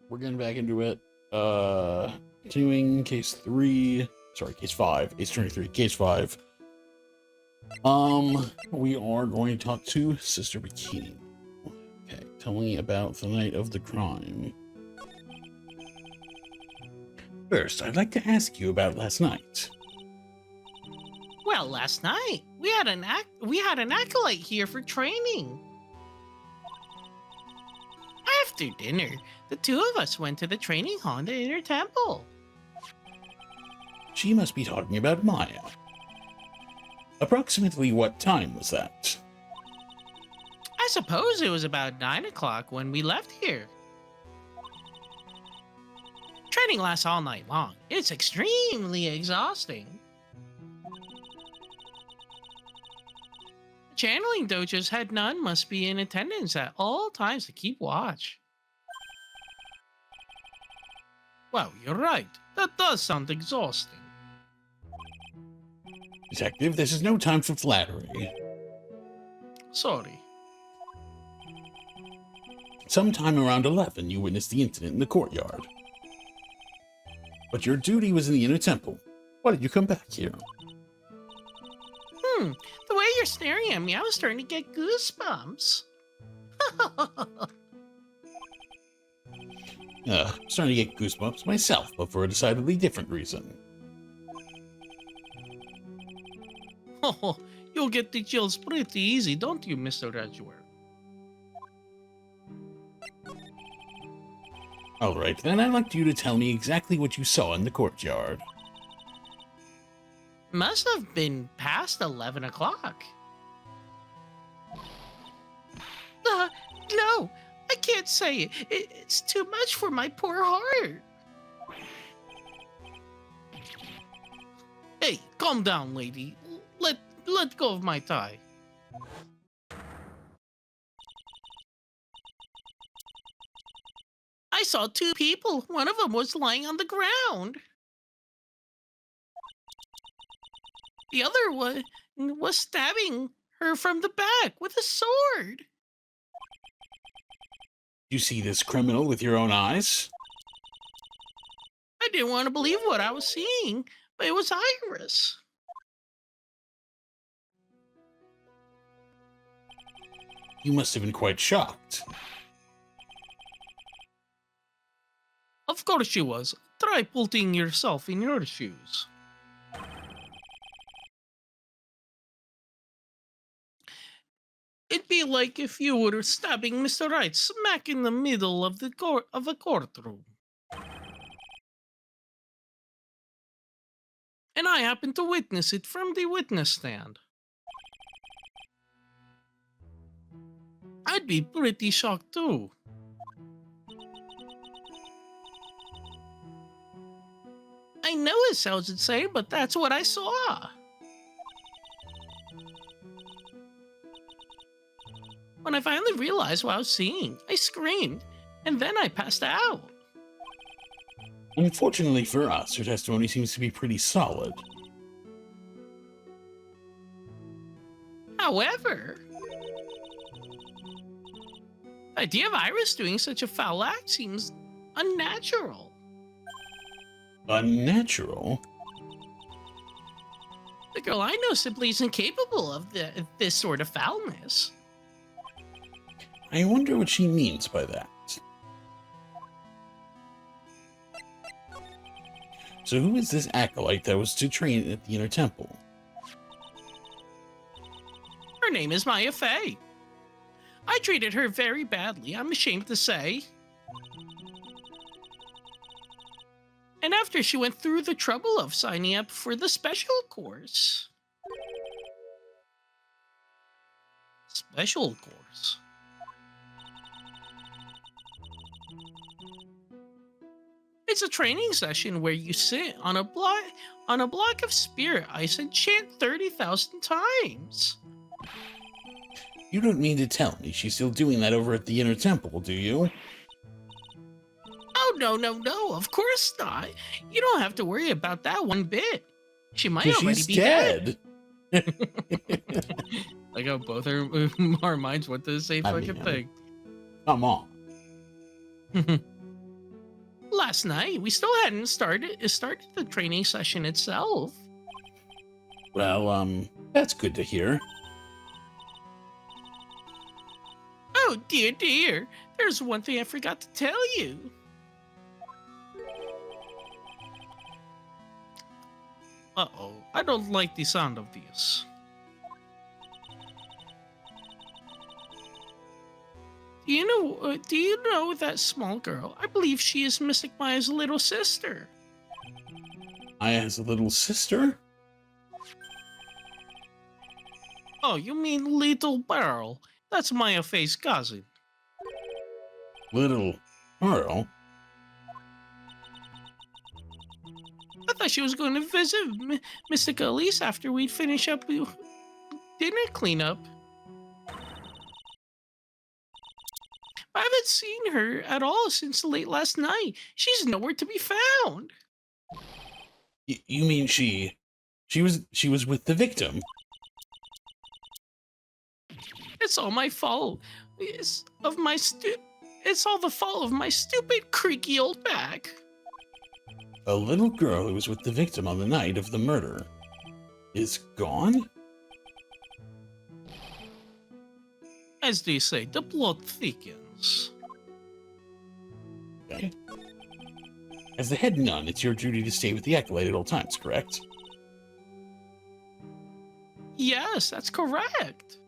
we're getting back into it. Continuing case 3. Sorry, case 5. Case 23, case 5. We are going to talk to Sister Bikini. Okay, tell me about the night of the crime. First, I'd like to ask you about last night. Well, last night we had an acolyte here for training. After dinner, the two of us went to the training hall in the inner temple. She must be talking about Maya. Approximately what time was that? I suppose it was about 9 o'clock when we left here. Training lasts all night long. It's extremely exhausting. Channeling dojo's head nun must be in attendance at all times to keep watch. Well, you're right. That does sound exhausting. Detective, this is no time for flattery. Sorry. Sometime around 11, you witnessed the incident in the courtyard. But your duty was in the inner temple. Why did you come back here? The way you're staring at me, I was starting to get goosebumps. I'm starting to get goosebumps myself, but for a decidedly different reason. Oh, you'll get the chills pretty easy, don't you, Mr. Edgeworth? Alright, then I'd like you to tell me exactly what you saw in the courtyard. Must have been past 11 o'clock. No, I can't say it. It's too much for my poor heart. Hey, calm down, lady. Let go of my tie. I saw two people. One of them was lying on the ground. The other was stabbing her from the back with a sword. You see this criminal with your own eyes? I didn't want to believe what I was seeing, but it was Iris. You must have been quite shocked. Of course she was. Try putting yourself in your shoes. It'd be like if you were stabbing Mr. Wright smack in the middle of a courtroom. And I happened to witness it from the witness stand. I'd be pretty shocked too. I know it sounds insane, but that's what I saw. When I finally realized what I was seeing, I screamed, and then I passed out. Unfortunately for us, your testimony seems to be pretty solid. However, the idea of Iris doing such a foul act seems unnatural. Unnatural? The girl I know simply isn't capable of this sort of foulness. I wonder what she means by that. So who is this acolyte that was to train at the inner temple? Her name is Maya Fey. I treated her very badly, I'm ashamed to say. And after she went through the trouble of signing up for the special course. Special course? It's a training session where you sit on a block of spirit ice and chant 30,000 times. You don't mean to tell me she's still doing that over at the inner temple, do you? Oh, no, of course not. You don't have to worry about that one bit. She might already be dead. Like how both our minds went to the same fucking thing. Come on. last night. We still hadn't started the training session itself. Well, that's good to hear. Oh dear, dear. There's one thing I forgot to tell you. Uh-oh, I don't like the sound of this. Do you know that small girl? I believe she is Mystic Maya's little sister. Maya's little sister? Oh, you mean little Pearl? That's Maya Faye's cousin. Little Pearl? I thought she was going to visit Mystic Elise after we'd finish up dinner cleanup. I haven't seen her at all since late last night. She's nowhere to be found. You mean she was with the victim? It's all my fault. It's all the fault of my stupid creaky old back. A little girl who was with the victim on the night of the murder is gone? As they say, the plot thickens. Okay. As the head nun, it's your duty to stay with the acolyte at all times, correct? Yes, that's correct.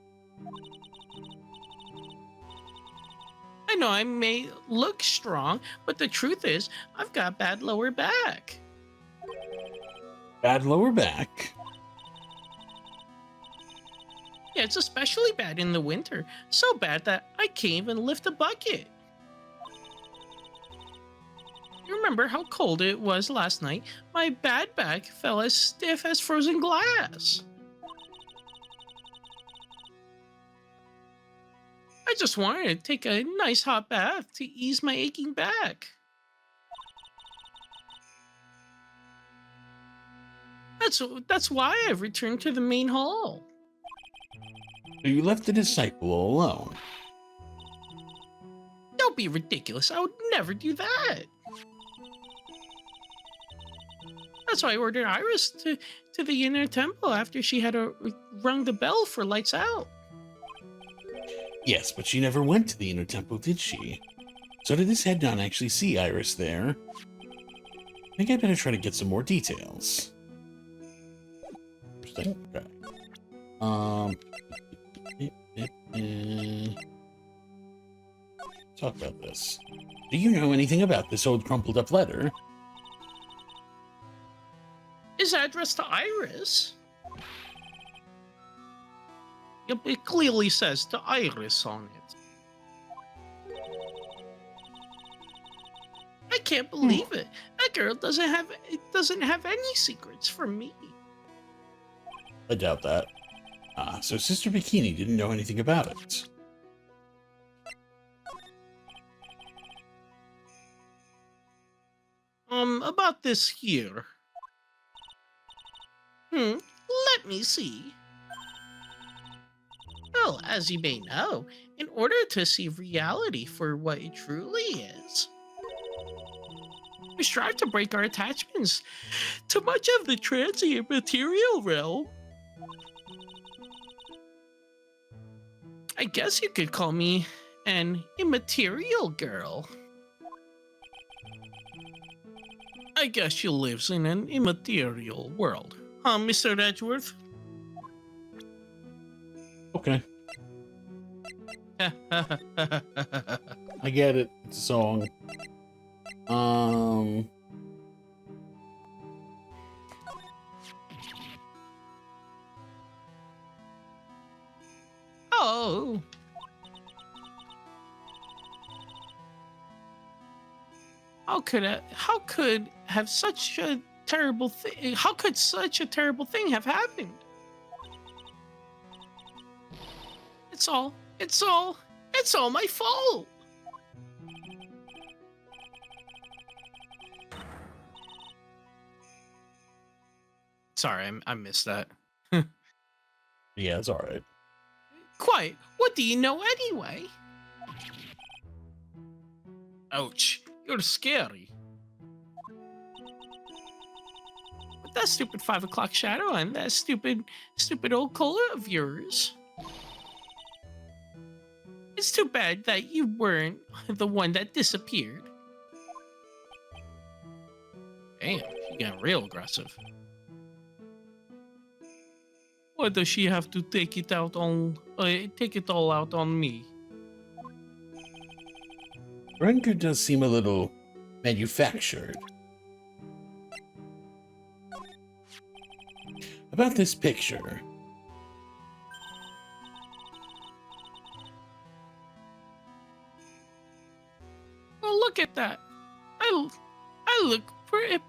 I know I may look strong, but the truth is, I've got bad lower back. Bad lower back? Yeah, it's especially bad in the winter. So bad that I can't even lift a bucket. You remember how cold it was last night? My bad back felt as stiff as frozen glass. I just wanted to take a nice hot bath to ease my aching back. That's why I've returned to the main hall. So you left the disciple all alone? Don't be ridiculous. I would never do that. That's why I ordered Iris to the inner temple after she had rung the bell for lights out. Yes, but she never went to the inner temple, did she? So did this head nun actually see Iris there? I think I better try to get some more details. Interesting. Okay. Talk about this. Do you know anything about this old crumpled up letter? Is addressed to Iris? Yep, it clearly says to Iris on it. I can't believe it. That girl doesn't have any secrets from me. I doubt that. So Sister Bikini didn't know anything about it. About this here. Let me see. Well, as you may know, in order to see reality for what it truly is, we strive to break our attachments to much of the transient material realm. I guess you could call me an immaterial girl. I guess she lives in an immaterial world. Huh, Mr. Edgeworth? Okay. I get it. It's a song. Oh. How could have such a terrible thing? How could such a terrible thing have happened? It's all my fault. Sorry, I missed that. Yeah, it's alright. Quiet. What do you know anyway? Ouch. You're scary. that stupid 5 o'clock shadow and that stupid old cola of yours. It's too bad that you weren't the one that disappeared. Damn, she got real aggressive. Why does she have to take it all out on me? Renker does seem a little manufactured. About this picture. Oh, look at that. I look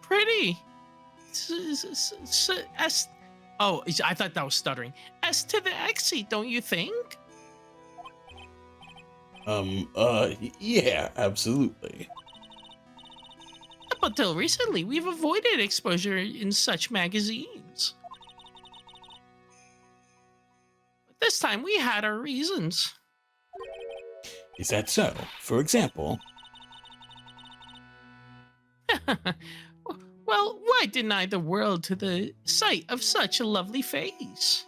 pretty. S. Oh, I thought that was stuttering. S to the Xy, don't you think? Yeah, absolutely. Up until recently, we've avoided exposure in such magazines. But this time, we had our reasons. Is that so? For example, Well, why deny the world to the sight of such a lovely face?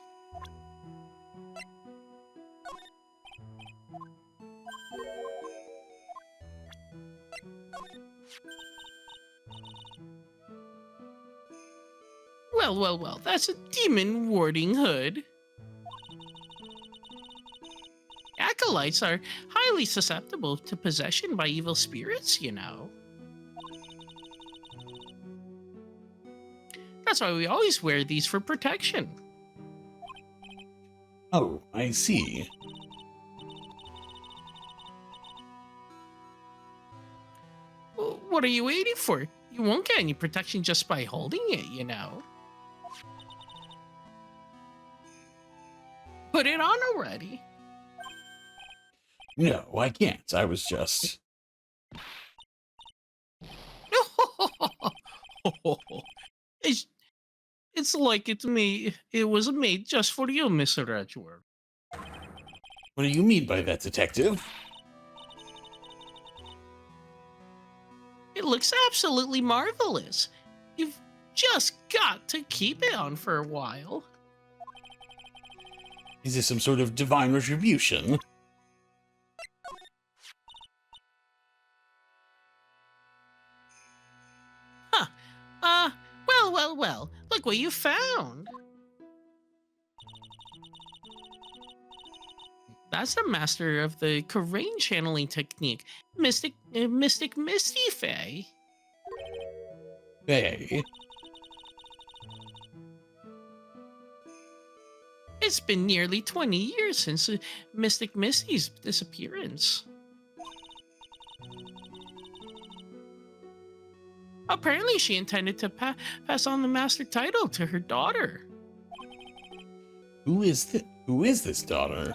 Well, that's a demon warding hood. Acolytes are highly susceptible to possession by evil spirits, you know. That's why we always wear these for protection. oh, I see. What are you waiting for? You won't get any protection just by holding it, you know. Put it on already. No, I can't. I was just... it's, it's like it was made just for you, Mr. Edgeworth. What do you mean by that, detective? It looks absolutely marvelous. You've just got to keep it on for a while. Is this some sort of divine retribution? Huh. Well. Look what you found. That's the master of the Karain channeling technique, Mystic Misty Fae. Hey, It's been nearly 20 years since Mystic Misty's disappearance. Apparently, she intended to pass on the master title to her daughter. who is this daughter?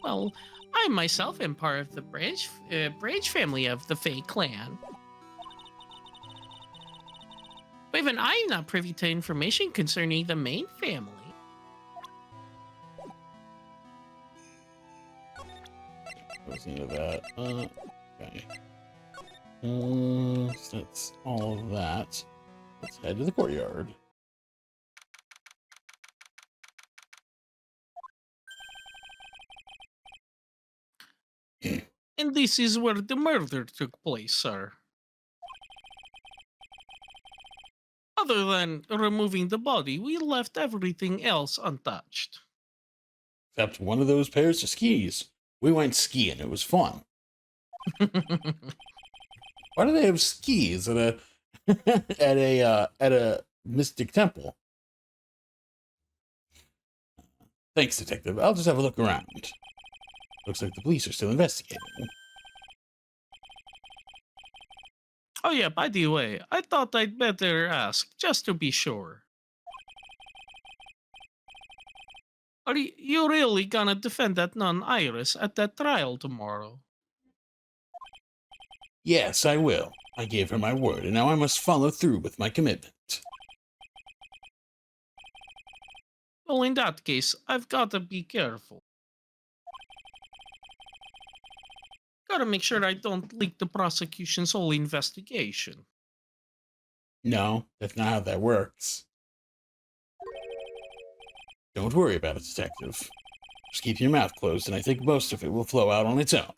Well, I myself am part of the branch family of the Fae clan. But even I'm not privy to information concerning the main family. Wasn't into that. Okay. So that's all of that. Let's head to the courtyard. And this is where the murder took place, sir. Other than removing the body, we left everything else untouched. Except one of those pairs of skis. We went skiing. It was fun. Why do they have skis at a at a mystic temple? Thanks, detective. I'll just have a look around. Looks like the police are still investigating. Oh yeah, by the way, I thought I'd better ask, just to be sure. Are you really gonna defend that nun Iris at that trial tomorrow? Yes, I will. I gave her my word, and now I must follow through with my commitment. Well, in that case, I've gotta be careful. Gotta make sure I don't leak the prosecution's whole investigation. No, that's not how that works. Don't worry about it, Detective. Just keep your mouth closed, and I think most of it will flow out on its own.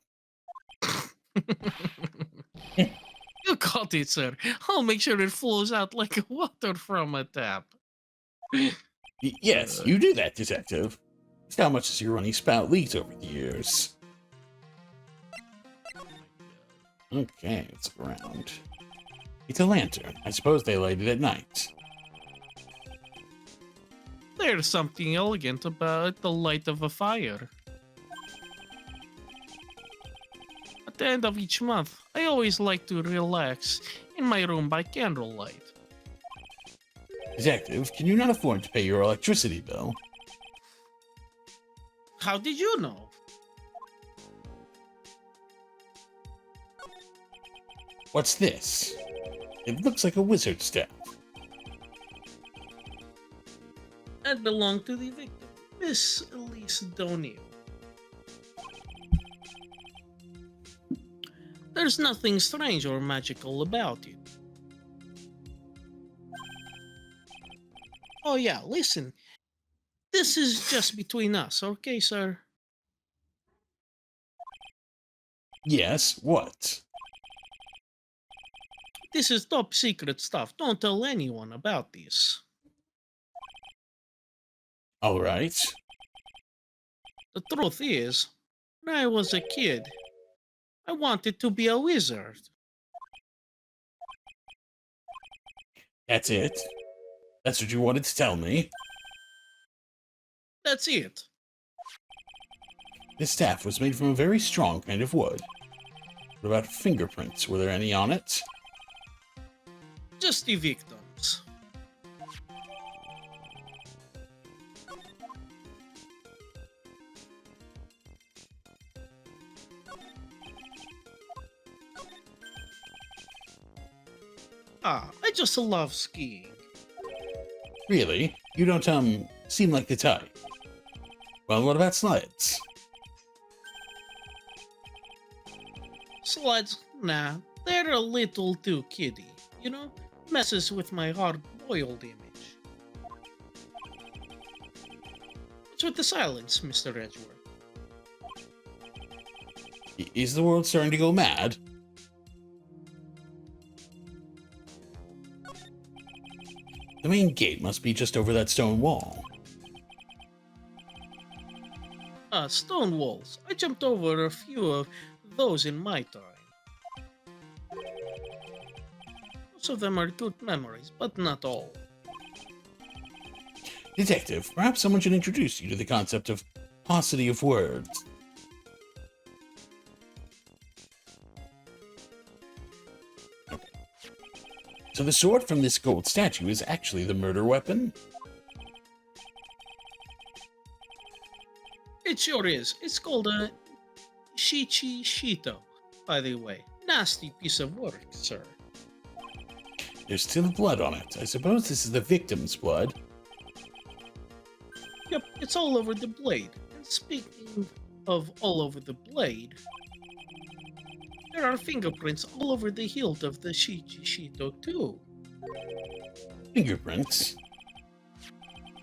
You got it, sir. I'll make sure it flows out like water from a tap. Yes, you do that, Detective. Just how much has your running spout leaked over the years? Okay, let's look around. It's a lantern. I suppose they light it at night. There's something elegant about the light of a fire. At the end of each month, I always like to relax in my room by candlelight. Detective, can you not afford to pay your electricity bill? How did you know? What's this? It looks like a wizard staff. That belonged to the victim, Miss Elise O'Neill. There's nothing strange or magical about it. Oh yeah, listen. This is just between us, okay, sir? Yes, what? This is top secret stuff. Don't tell anyone about this. All right. The truth is, when I was a kid, I wanted to be a wizard. That's it? That's what you wanted to tell me? That's it. This staff was made from a very strong kind of wood. What about fingerprints? Were there any on it? Just the victims. I just love skiing. Really? You don't, seem like the type. Well, what about sleds? Sleds, nah, they're a little too kiddie. You know, messes with my hard-boiled image. What's with the silence, Mr. Edgeworth? Is the world starting to go mad? The main gate must be just over that stone wall. Stone walls. I jumped over a few of those in my time. Most of them are good memories, but not all. Detective, perhaps someone should introduce you to the concept of paucity of words. Okay. So the sword from this gold statue is actually the murder weapon? It sure is. It's called a Shichi Shito, by the way. Nasty piece of work, sir. There's still blood on it. I suppose this is the victim's blood. Yep, it's all over the blade. And speaking of all over the blade, there are fingerprints all over the hilt of the Shichi Shito, too. Fingerprints?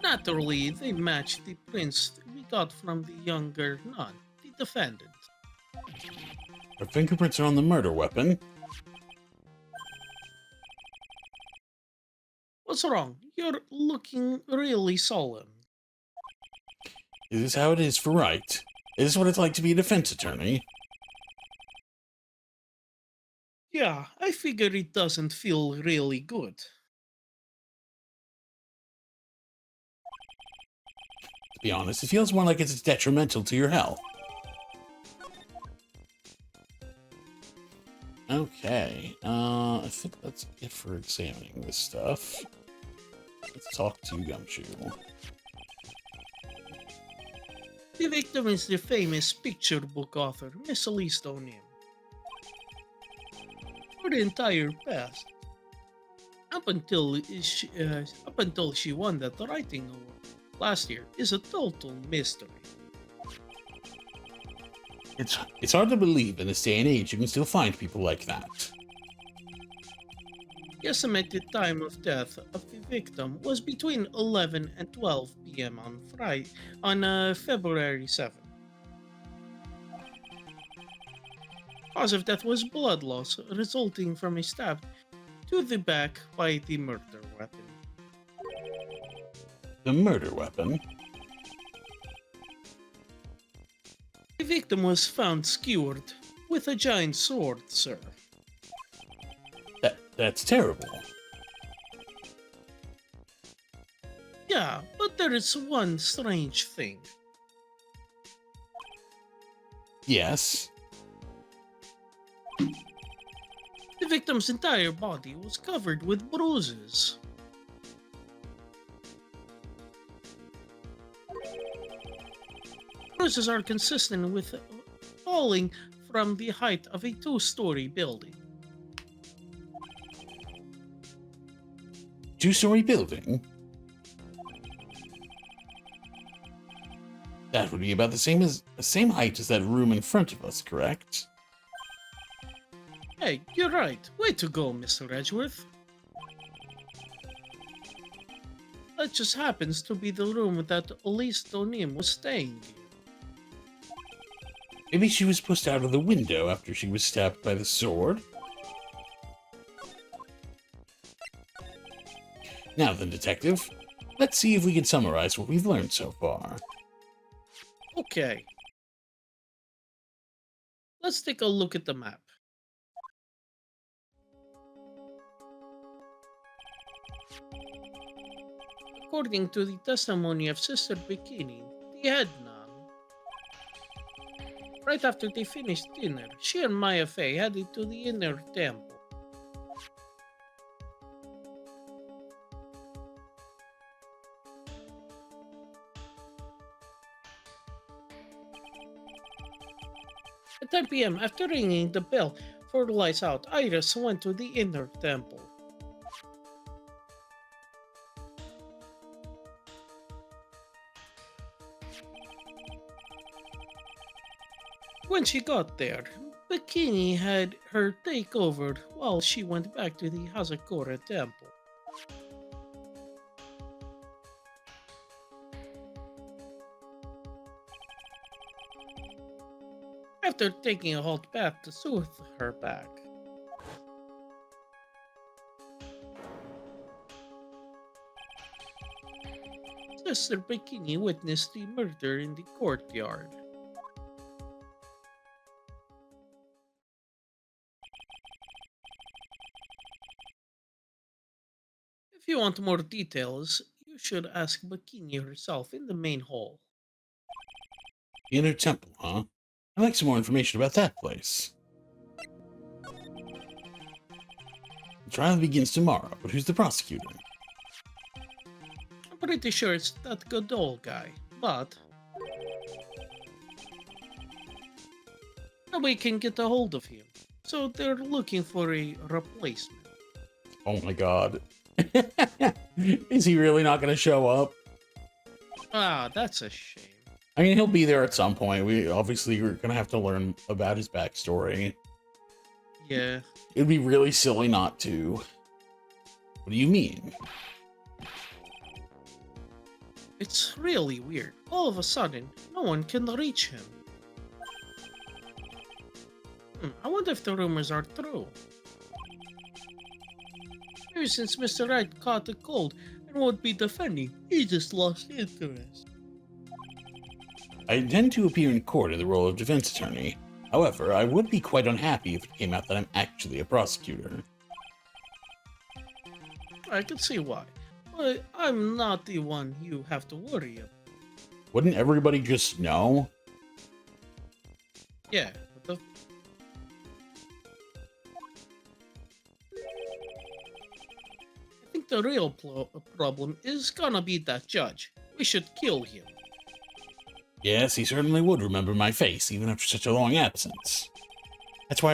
Naturally, they match the prints we got from the younger nun, the defendant. Her fingerprints are on the murder weapon. What's wrong? You're looking really solemn. Is this how it is for right? Is this what it's like to be a defense attorney? Yeah, I figure it doesn't feel really good. To be honest, it feels more like it's detrimental to your health. Okay, I think that's it for examining this stuff. Let's talk to Gumshoe. The victim is the famous picture book author, Miss Elise O'Neill. For the entire past, up until she won that writing award last year, is a total mystery. It's hard to believe in this day and age you can still find people like that. The estimated time of death of the victim was between 11 and 12 p.m. on February 7th. Cause of death was blood loss resulting from a stab to the back by the murder weapon. The murder weapon? The victim was found skewered with a giant sword, sir. That's terrible. Yeah, but there is one strange thing. Yes. The victim's entire body was covered with bruises. Bruises are consistent with falling from the height of a two-story building. Two-story building? That would be about the same height as that room in front of us, correct? Hey, you're right. Way to go, Mr. Edgeworth. That just happens to be the room that Elise Donim was staying in. Maybe she was pushed out of the window after she was stabbed by the sword? Now then, Detective, let's see if we can summarize what we've learned so far. Okay. Let's take a look at the map. According to the testimony of Sister Bikini, the head nun, right after they finished dinner, she and Maya Fey headed to the inner temple. At 10 p.m., after ringing the bell for the lights out, Iris went to the inner temple. When she got there, Bikini had her take over while she went back to the Hazakura temple. After taking a hot bath to soothe her back. Sister Bikini witnessed the murder in the courtyard. If you want more details, you should ask Bikini herself in the main hall. The Inner Temple, huh? I'd like some more information about that place. The trial begins tomorrow, but who's the prosecutor? I'm pretty sure it's that Godol guy, but nobody can get a hold of him, so they're looking for a replacement. Oh my god. Is he really not going to show up? Ah, that's a shame. I mean, he'll be there at some point. We're going to have to learn about his backstory. Yeah. It'd be really silly not to. What do you mean? It's really weird. All of a sudden, no one can reach him. I wonder if the rumors are true. Maybe since Mr. Wright caught a cold and won't be defending, he just lost interest. I intend to appear in court in the role of defense attorney. However, I would be quite unhappy if it came out that I'm actually a prosecutor. I can see why, but I'm not the one you have to worry about. Wouldn't everybody just know? Yeah, but I think the real problem is gonna be that judge. We should kill him. Yes, he certainly would remember my face, even after such a long absence. That's why I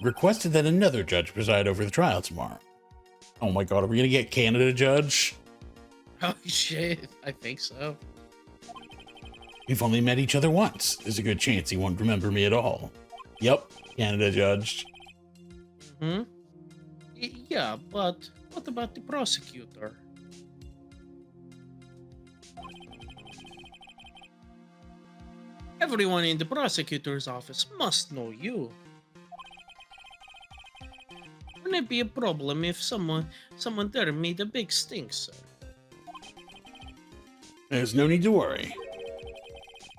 requested that another judge preside over the trial tomorrow. Oh my god, are we gonna get Canada judge? Oh shit, I think so. We've only met each other once. There's a good chance he won't remember me at all. Yep, Canada judge. Yeah, but what about the prosecutor? Everyone in the prosecutor's office must know you. Wouldn't it be a problem if someone there made a big stink, sir? There's no need to worry.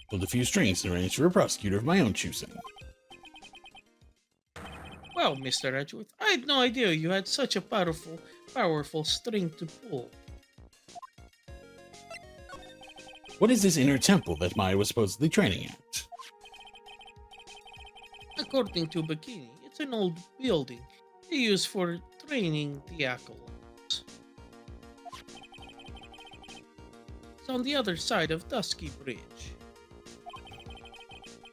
Pulled a few strings and arranged for a prosecutor of my own choosing. Well, Mr. Edgeworth, I had no idea you had such a powerful string to pull. What is this inner temple that Maya was supposedly training at? According to Bikini, it's an old building they use for training the acolytes. It's on the other side of Dusky Bridge.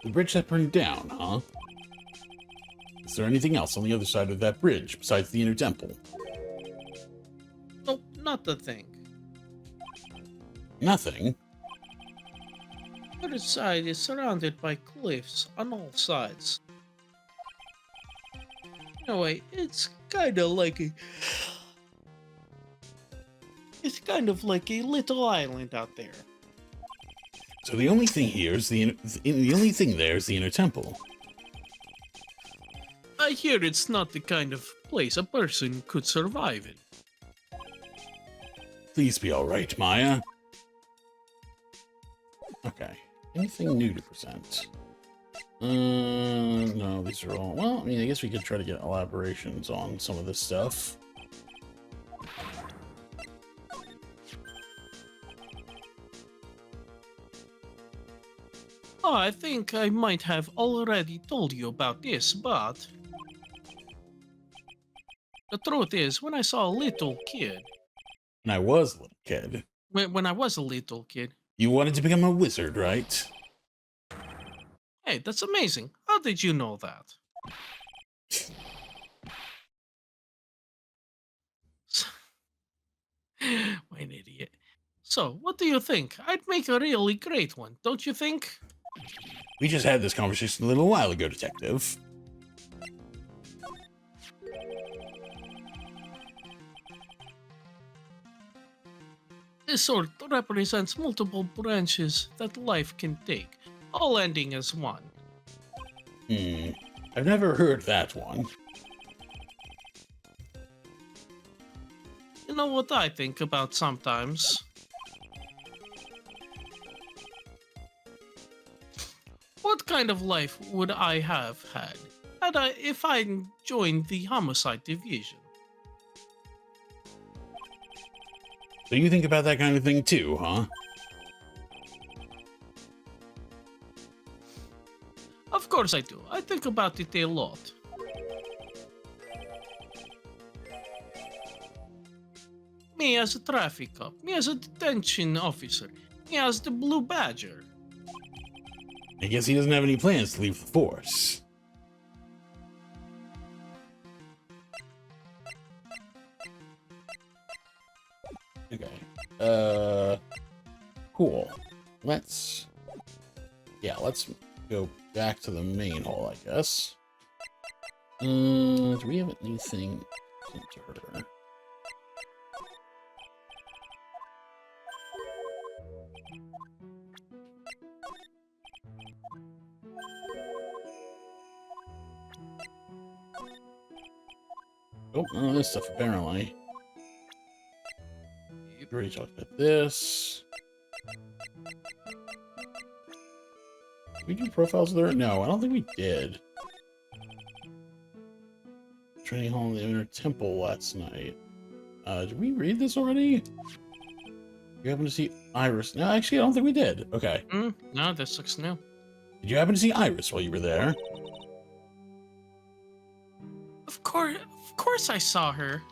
The bridge that burned down, huh? Is there anything else on the other side of that bridge besides the inner temple? Nope, not a thing. Nothing? The other side is surrounded by cliffs on all sides. In a way, it's kind of like a little island out there. So the only thing here is the only thing there is the inner temple. I hear it's not the kind of place a person could survive in. Please be alright, Maya. Okay. Anything new to present? No, these are all... Well, I mean, I guess we could try to get elaborations on some of this stuff. Oh, I think I might have already told you about this, but... The truth is, when I saw a little kid... When I was a little kid. When I was a little kid... You wanted to become a wizard, right? Hey, that's amazing. How did you know that? What an idiot. So, what do you think? I'd make a really great one, don't you think? We just had this conversation a little while ago, Detective. This sword represents multiple branches that life can take, all ending as one. I've never heard that one. You know what I think about sometimes? What kind of life would I have had if I joined the homicide division? So you think about that kind of thing too, huh? Of course I do. I think about it a lot. Me as a traffic cop, me as a detention officer, me as the Blue Badger. I guess he doesn't have any plans to leave the force. Okay. Cool. Let's go back to the main hall, I guess. Do we have anything to her? Oh, none of this stuff, apparently. We already talked about this. Did we do profiles there? No, I don't think we did. Training hall in the inner temple last night. Did we read this already? You happen to see Iris? No, actually, I don't think we did. Okay. No, this looks new. Did you happen to see Iris while you were there? Of course I saw her.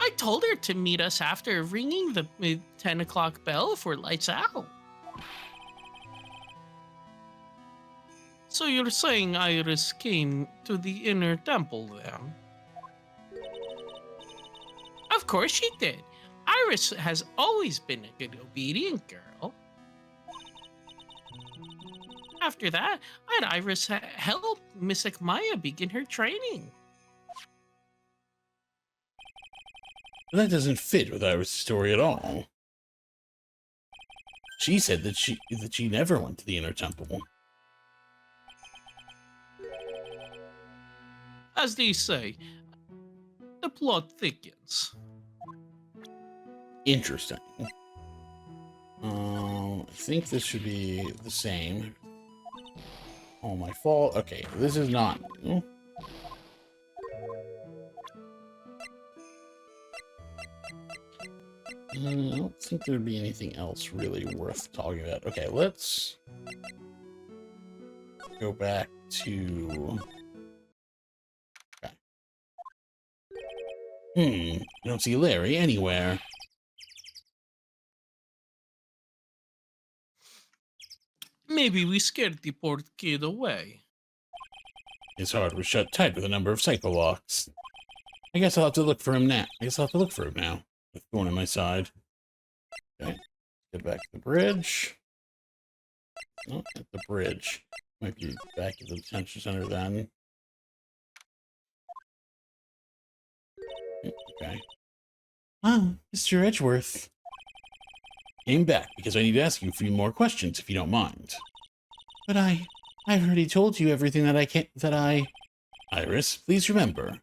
I told her to meet us after ringing the 10 o'clock bell for lights out. So you're saying Iris came to the inner temple then? Of course she did. Iris has always been a good, obedient girl. After that, I had Iris help Miss Maya begin her training. But that doesn't fit with Iris' story at all. She said that she never went to the inner temple. As they say, the plot thickens. Interesting. I think this should be the same. Oh, my fault. Okay, this is not new. I don't think there'd be anything else really worth talking about. Okay, let's go back to... Okay. I don't see Larry anywhere. Maybe we scared the poor kid away. His heart was shut tight with a number of psycho locks. I guess I'll have to look for him now. With Thorn in my side. Okay. Get back to the bridge. Not at the bridge. Might be back at the detention center then. Okay. Ah, Mr. Edgeworth. Came back because I need to ask you a few more questions if you don't mind. But I've already told you everything that Iris, please remember,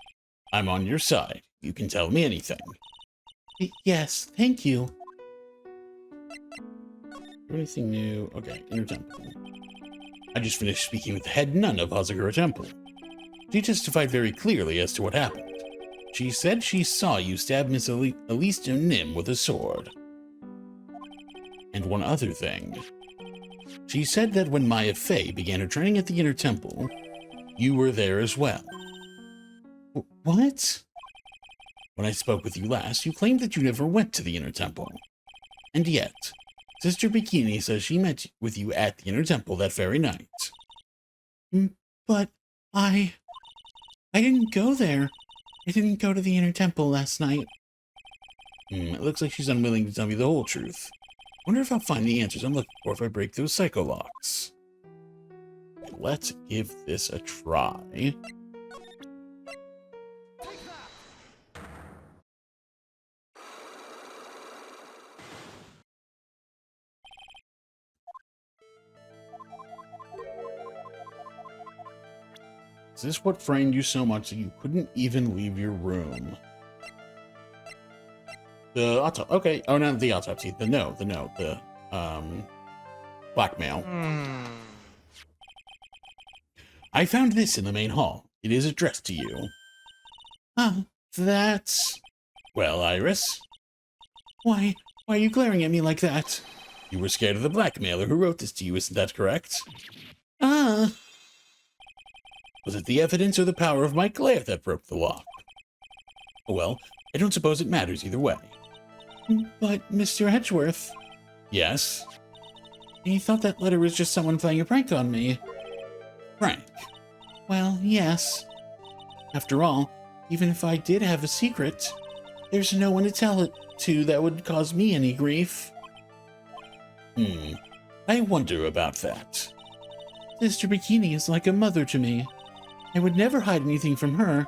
I'm on your side. You can tell me anything. Yes, thank you. Anything new? Okay, Inner Temple. I just finished speaking with the head nun of Hazagura Temple. She testified very clearly as to what happened. She said she saw you stab Miss Alista Nim with a sword. And one other thing. She said that when Maya Fey began her training at the Inner Temple, you were there as well. What? When I spoke with you last, you claimed that you never went to the Inner Temple. And yet, Sister Bikini says she met with you at the Inner Temple that very night. But I didn't go there. I didn't go to the Inner Temple last night. It looks like she's unwilling to tell me the whole truth. Wonder if I'll find the answers I'm looking for if I break those psycho locks. Let's give this a try. Is this what frightened you so much that you couldn't even leave your room? The autopsy. Okay. Oh, not the autopsy. The note. The blackmail. I found this in the main hall. It is addressed to you. That's... Well, Iris? Why are you glaring at me like that? You were scared of the blackmailer who wrote this to you, isn't that correct? Was it the evidence or the power of my glare that broke the lock? Well, I don't suppose it matters either way. But, Mr. Edgeworth... Yes? I thought that letter was just someone playing a prank on me. Prank? Well, yes. After all, even if I did have a secret, there's no one to tell it to that would cause me any grief. I wonder about that. Sister Bikini is like a mother to me. I would never hide anything from her.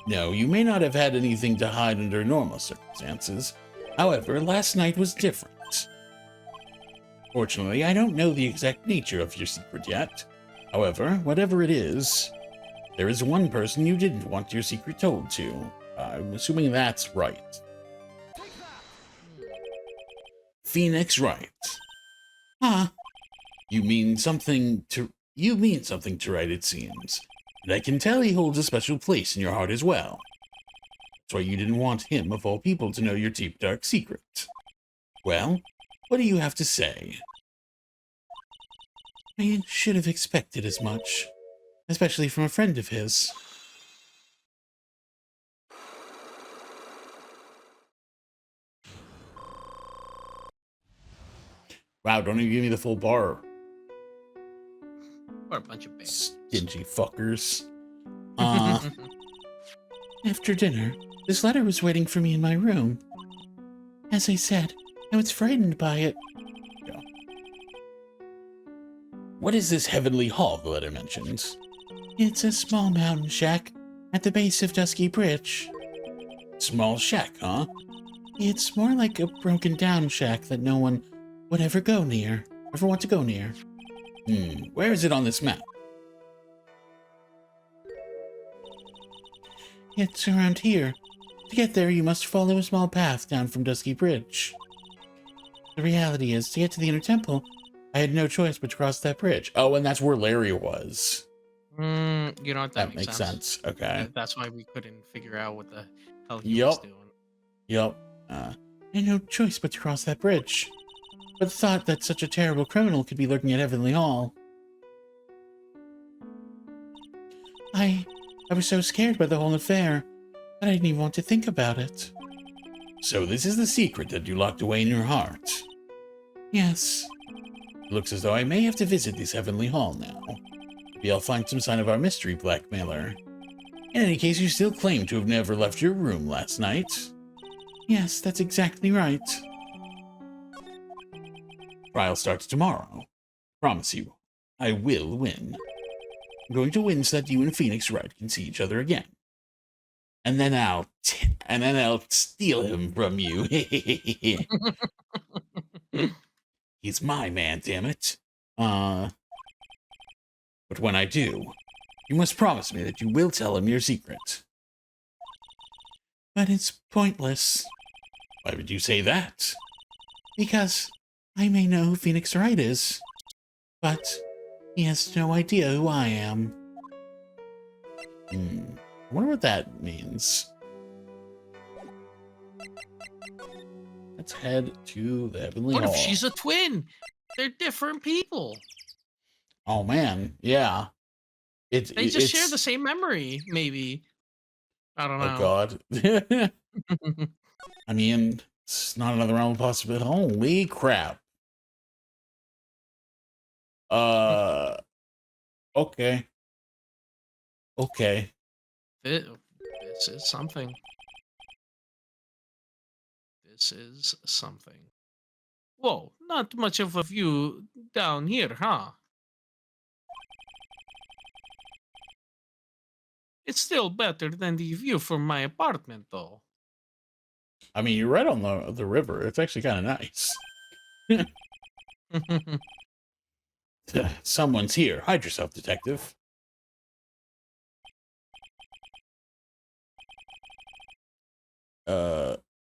No, you may not have had anything to hide under normal circumstances. However, last night was different. Fortunately, I don't know the exact nature of your secret yet. However, whatever it is, there is one person you didn't want your secret told to. I'm assuming that's right. Phoenix Wright. You mean something to Wright, it seems. And I can tell he holds a special place in your heart as well. That's why you didn't want him, of all people, to know your deep, dark secret. Well, what do you have to say? I should have expected as much, especially from a friend of his. Wow, don't even give me the full bar. Or a bunch of bands. Stingy fuckers. After dinner, this letter was waiting for me in my room. As I said, I was frightened by it. Yeah. What is this heavenly hall the letter mentions? It's a small mountain shack at the base of Dusky Bridge. Small shack, huh? It's more like a broken down shack that no one would ever want to go near. Where is it on this map? It's around here. To get there, you must follow a small path down from Dusky Bridge. The reality is, to get to the Inner Temple, I had no choice but to cross that bridge. Oh, and that's where Larry was. You know what? That That makes sense. Okay. That's why we couldn't figure out what the hell he was Yup. doing. Yup. I had no choice but to cross that bridge. But the thought that such a terrible criminal could be lurking at Heavenly Hall. I was so scared by the whole affair that I didn't even want to think about it. So this is the secret that you locked away in your heart? Yes. It looks as though I may have to visit this Heavenly Hall now. Maybe I'll find some sign of our mystery blackmailer. In any case, you still claim to have never left your room last night. Yes, that's exactly right. Trial starts tomorrow. Promise you, I will win. I'm going to win so that you and Phoenix Wright can see each other again. And then I'll steal him from you. He's my man, damn it. But when I do, you must promise me that you will tell him your secret. But it's pointless. Why would you say that? Because I may know who Phoenix Wright is, but he has no idea who I am. I wonder what that means. Let's head to the Heavenly Hall. What if she's a twin? They're different people. Oh man, yeah. They just share the same memory, maybe. I don't know. Oh god. I mean, it's not another realm of possibility. Holy crap. Okay. Okay. This is something. This is something. Whoa, not much of a view down here, huh? It's still better than the view from my apartment, though. I mean, you're right on the river. It's actually kind of nice. Someone's here. Hide yourself, detective.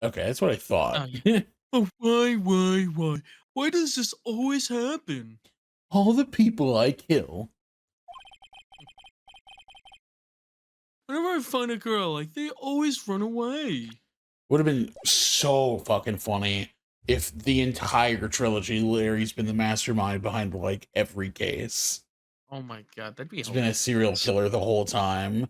Okay, that's what I thought. Oh, why? Why does this always happen? All the people I kill. Whenever I find a girl, like, they always run away. Would have been so fucking funny if the entire trilogy, Larry's been the mastermind behind, like, every case. Oh my god, that'd be He's been a serial killer the whole time.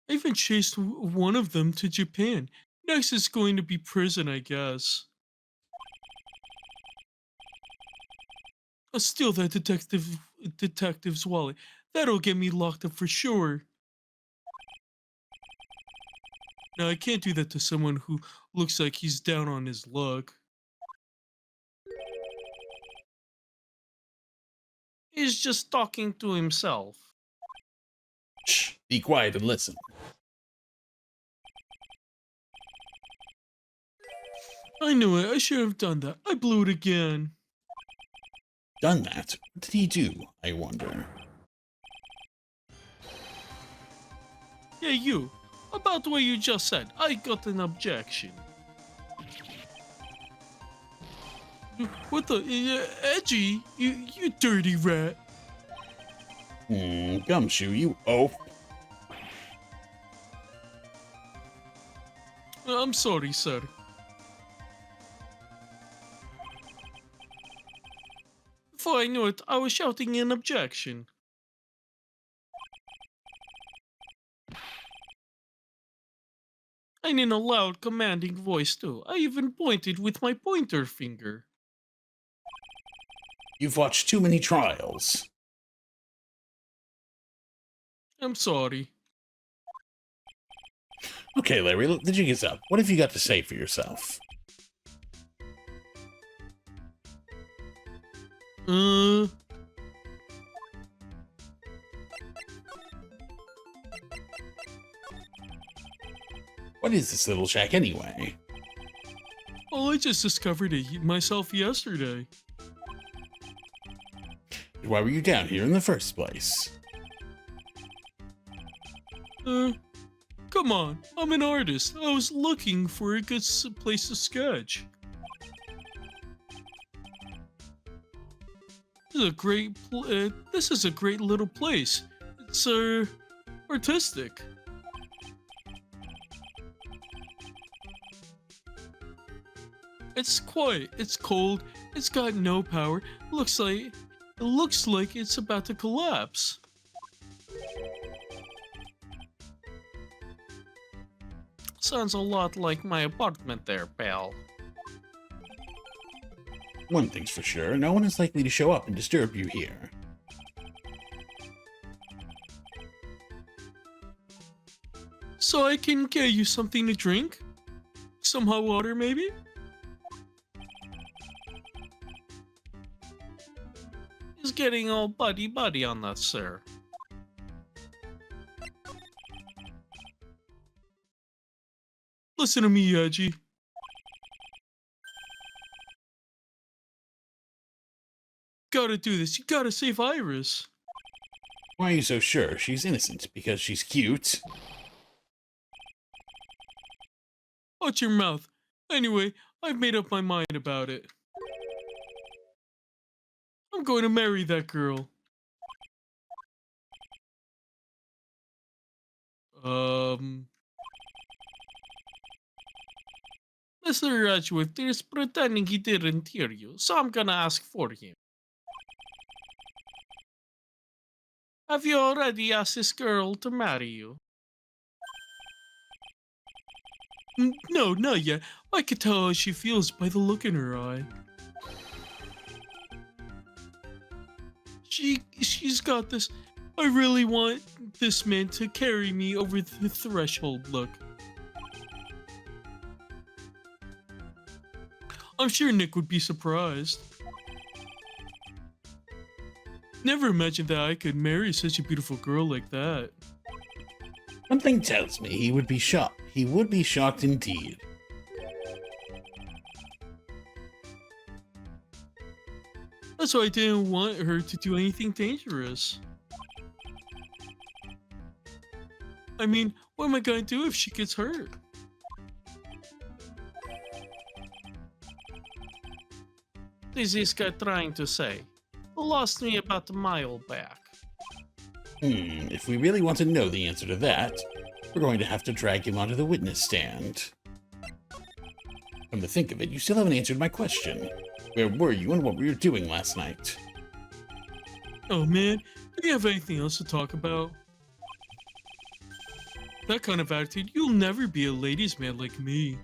I even chased one of them to Japan. Next is going to be prison, I guess. I'll steal that detective's wallet. That'll get me locked up for sure. Now, I can't do that to someone who looks like he's down on his luck. He's just talking to himself. Shh, be quiet and listen. I knew it. I should have done that. I blew it again. Done that? What did he do, I wonder? Hey, you. About what you just said, I got an objection. What the? Edgy? You dirty rat. Gumshoe, you oaf. I'm sorry, sir. Before I knew it, I was shouting an objection. And in a loud, commanding voice, too. I even pointed with my pointer finger. You've watched too many trials. I'm sorry. Okay, Larry, the jig is up. What have you got to say for yourself? What is this little shack anyway? Well, I just discovered it myself yesterday. Why were you down here in the first place? Come on, I'm an artist. I was looking for a good place to sketch. This is a great little place. It's artistic. It's quiet. It's cold. It's got no power. It looks like it's about to collapse. Sounds a lot like my apartment there, pal. One thing's for sure, no one is likely to show up and disturb you here. So I can get you something to drink? Some hot water, maybe? He's getting all buddy-buddy on that, sir. Listen to me, Yaji. Gotta do this. You gotta save Iris. Why are you so sure she's innocent? Because she's cute? Watch your mouth. Anyway, I've made up my mind about it. I'm going to marry that girl. Mr. Radgeworth is pretending he didn't hear you, so I'm gonna ask for him. Have you already asked this girl to marry you? No, not yet. I could tell how she feels by the look in her eye. She's got this. I really want this man to carry me over the threshold look. I'm sure Nick would be surprised. Never imagined that I could marry such a beautiful girl like that. Something tells me he would be shocked. He would be shocked indeed. That's why I didn't want her to do anything dangerous. I mean, what am I gonna do if she gets hurt? This is guy trying to say. Who lost me about a mile back? If we really want to know the answer to that, we're going to have to drag him onto the witness stand. Come to think of it, you still haven't answered my question. Where were you and what were you doing last night? Oh man, do you have anything else to talk about? That kind of attitude, you'll never be a ladies' man like me.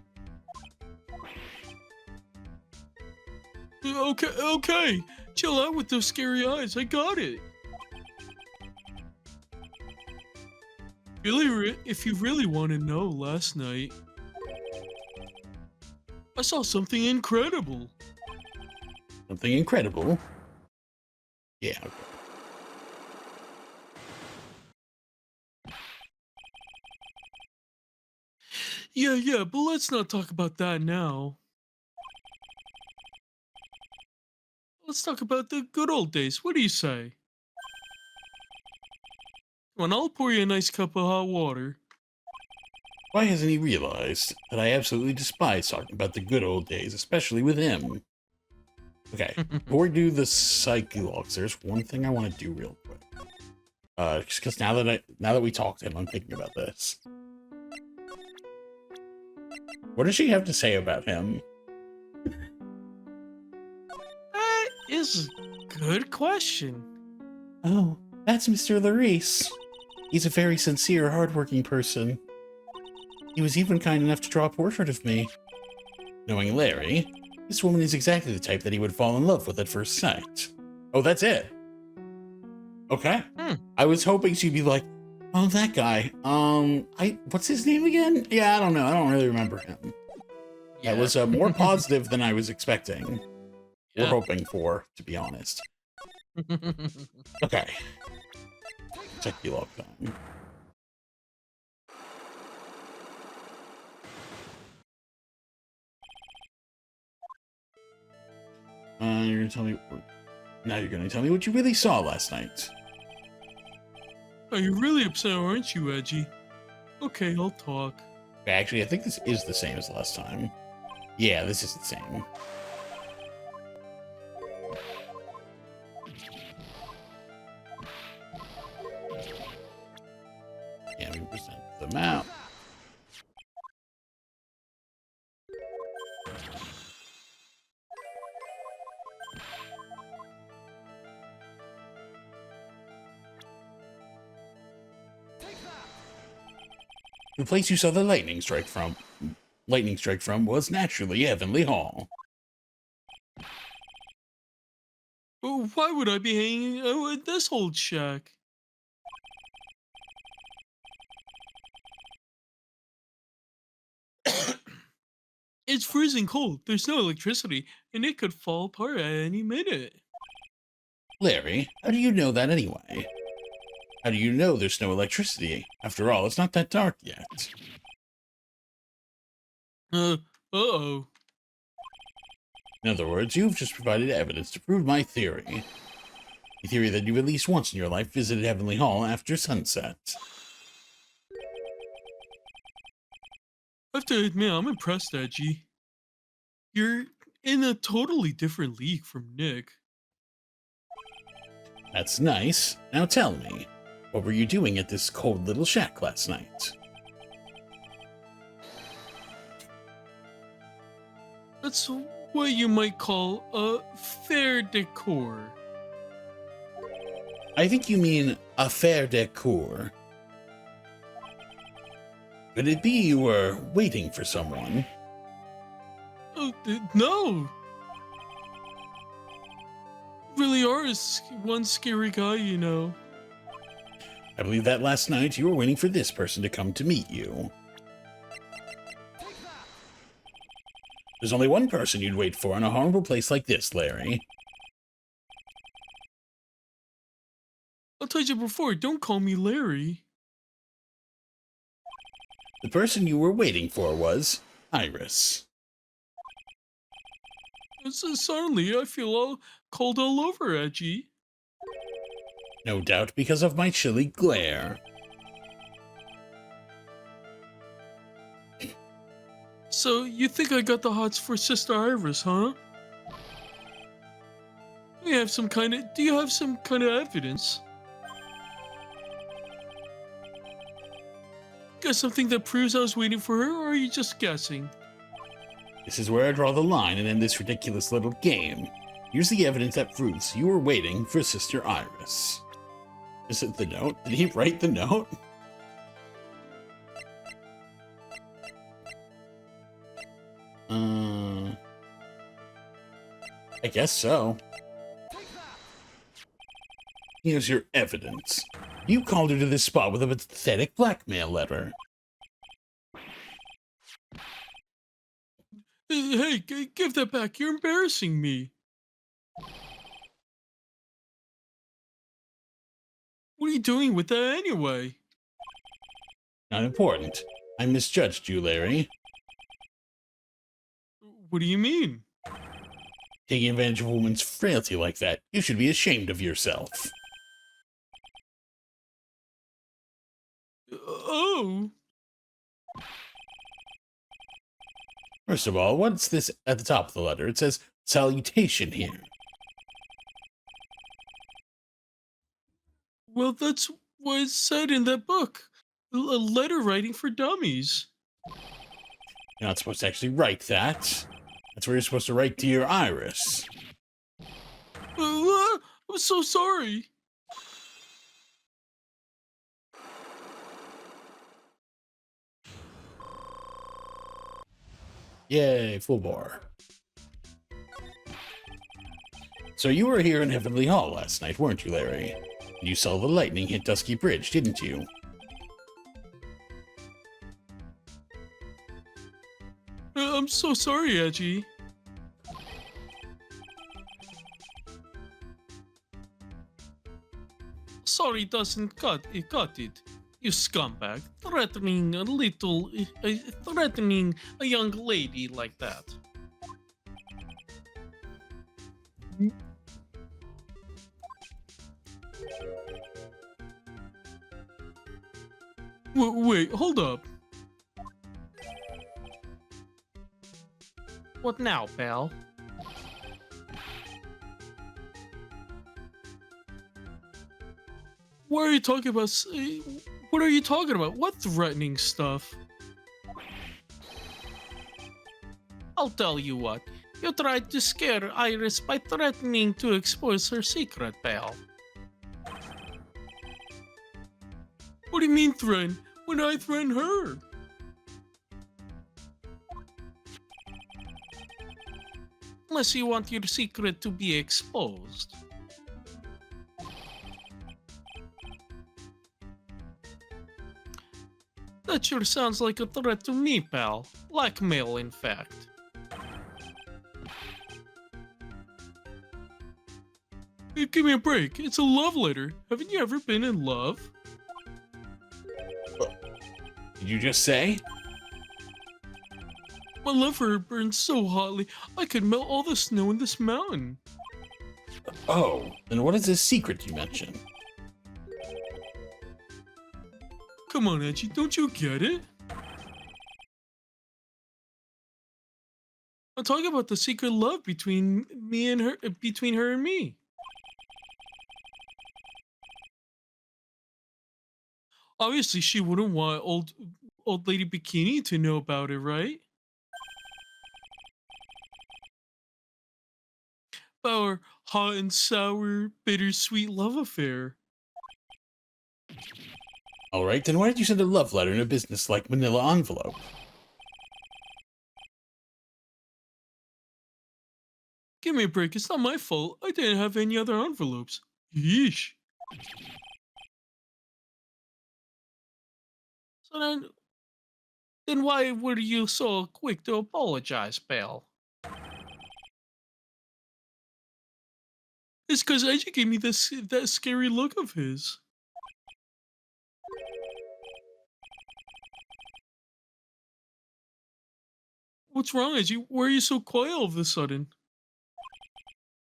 Okay. Chill out with those scary eyes. I got it. If you really want to know, last night I saw something incredible. Something incredible? Yeah, okay. Yeah, but let's not talk about that now. Let's talk about the good old days. What do you say? Come on, I'll pour you a nice cup of hot water. Why hasn't he realized that I absolutely despise talking about the good old days, especially with him? Okay, before we do the psyche logs, there's one thing I want to do real quick. Just because now that we talked to him, I'm thinking about this. What does she have to say about him? That is a good question. Oh, that's Mr. Larice. He's a very sincere, hardworking person. He was even kind enough to draw a portrait of me. Knowing Larry, this woman is exactly the type that he would fall in love with at first sight. Oh, that's it. Okay. I was hoping she'd be like, oh, that guy. What's his name again? Yeah, I don't know. I don't really remember him. Yeah. That was more positive than I was expecting. Yeah. Or hoping for, to be honest. Okay. Check you log time. You're gonna tell me. Now you're gonna tell me what you really saw last night. Are you really upset, aren't you, Edgy? Okay, I'll talk. Actually, I think this is the same as last time. Yeah, this is the same. Yeah, we present the map. The place you saw the lightning strike from was naturally Heavenly Hall. Oh, why would I be hanging out at this old shack? It's freezing cold. There's no electricity, and it could fall apart at any minute. Larry, how do you know that anyway? How do you know there's no electricity? After all, it's not that dark yet. Uh-oh. In other words, you've just provided evidence to prove my theory. The theory that you at least once in your life visited Heavenly Hall after sunset. I have to admit, I'm impressed, Edgy. You're in a totally different league from Nick. That's nice. Now tell me, what were you doing at this cold little shack last night? That's what you might call a fair decor. I think you mean a fair decor. Could it be you were waiting for someone? No. Really are one scary guy, you know. I believe that last night you were waiting for this person to come to meet you. There's only one person you'd wait for in a horrible place like this, Larry. I told you before, don't call me Larry. The person you were waiting for was Iris. Suddenly, I feel all cold all over, Edgy. No doubt because of my chilly glare. So, you think I got the hots for Sister Iris, huh? Do you have some kind of evidence? Got something that proves I was waiting for her, or are you just guessing? This is where I draw the line and end this ridiculous little game. Here's the evidence that proves you were waiting for Sister Iris. Is it the note? Did he write the note? I guess so. Here's your evidence. You called her to this spot with a pathetic blackmail letter. Hey, give that back. You're embarrassing me. What are you doing with that anyway? Not important. I misjudged you, Larry. What do you mean? Taking advantage of a woman's frailty like that, you should be ashamed of yourself. Oh. First of all, what's this at the top of the letter? It says, salutation here. Well, that's what it said in that book. A letter writing for dummies. You're not supposed to actually write that. That's where you're supposed to write Dear Iris. I'm so sorry. Yay, full bar. So you were here in Heavenly Hall last night, weren't you, Larry? You saw the lightning hit Dusky Bridge, didn't you? I'm so sorry, Edgy. Sorry doesn't cut it. You scumbag, threatening a young lady like that. Wait, hold up. What now, pal? What are you talking about? What are you talking about? What threatening stuff? I'll tell you what. You tried to scare Iris by threatening to expose her secret, pal. What do you mean threaten? When I threaten her? Unless you want your secret to be exposed. That sure sounds like a threat to me, pal. Blackmail, in fact. Hey, give me a break. It's a love letter. Haven't you ever been in love? Did you just say? My love for her burns so hotly, I could melt all the snow in this mountain. Oh, then what is this secret you mentioned? Come on, Edgy, don't you get it? I'm talking about the secret love between me and her, between her and me. Obviously, she wouldn't want old lady Bikini to know about it, right? About our hot and sour, bittersweet love affair. All right, then why did you send a love letter in a business-like manila envelope? Give me a break, it's not my fault. I didn't have any other envelopes. Yeesh. So then why were you so quick to apologize, pal? It's because Edgy gave me that scary look of his. What's wrong, Edgy? Why are you so quiet all of a sudden?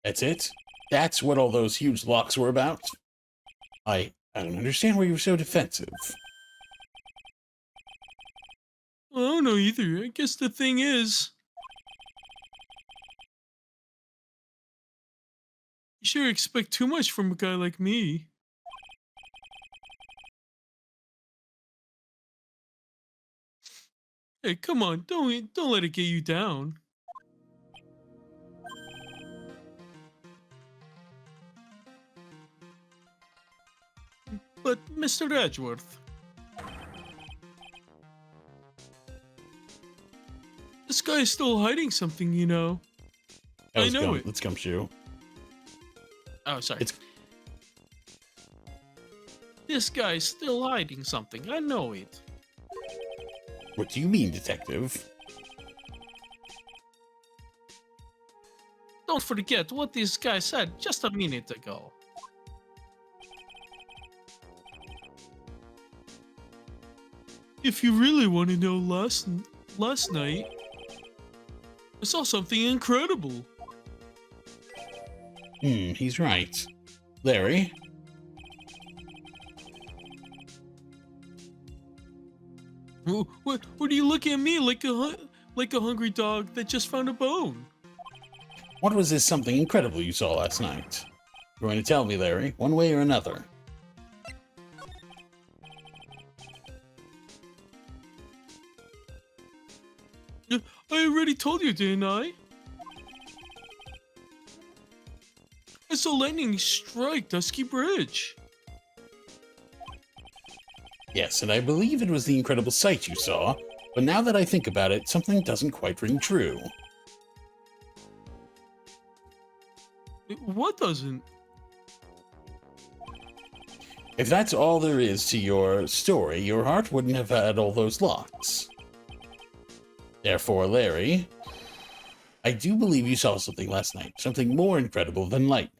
That's it? That's what all those huge locks were about? I don't understand why you were so defensive. Well, I don't know either. I guess the thing is, you sure expect too much from a guy like me. Hey, come on, don't let it get you down. But Mr. Edgeworth, this guy is still hiding something, you know. I know it. Let's gumshoe. Oh, sorry. It's This guy's still hiding something. I know it. What do you mean, detective? Don't forget what this guy said just a minute ago. If you really want to know, last night, I saw something incredible. He's right. Larry? What are you looking at me like a hungry dog that just found a bone? What was this something incredible you saw last night? You're going to tell me, Larry, one way or another. I already told you, didn't I? I saw lightning strike Dusky Bridge. Yes, and I believe it was the incredible sight you saw, but now that I think about it, something doesn't quite ring true. What doesn't? If that's all there is to your story, your heart wouldn't have had all those locks. Therefore, Larry, I do believe you saw something last night, something more incredible than lightning.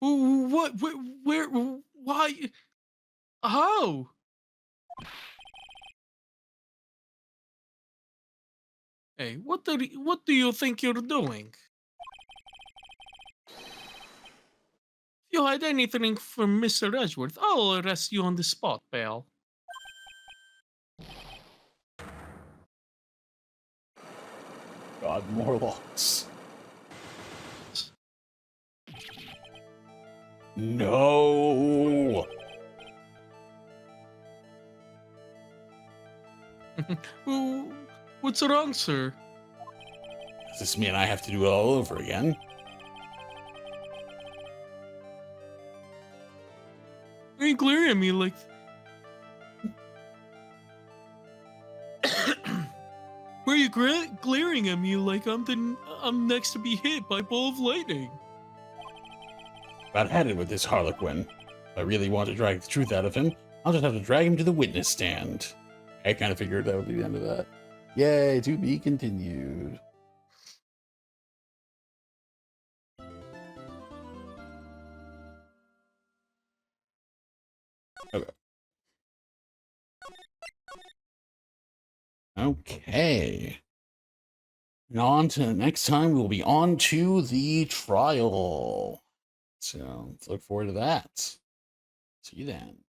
What? Where? Why? How? Hey, what do you think you're doing? If You hide anything from Mr. Edgeworth, I'll arrest you on the spot, pal. God, more locks. No. Oh, what's wrong, sir? Does this mean I have to do it all over again? Are you glaring at me like... Why are you glaring at me like I'm next to be hit by a ball of lightning? About had it with this Harlequin. If I really want to drag the truth out of him, I'll just have to drag him to the witness stand. I kind of figured that would be the end of that. Yay, to be continued. Okay. Okay. And on to next time, we'll be on to the trial. So let's look forward to that. See you then.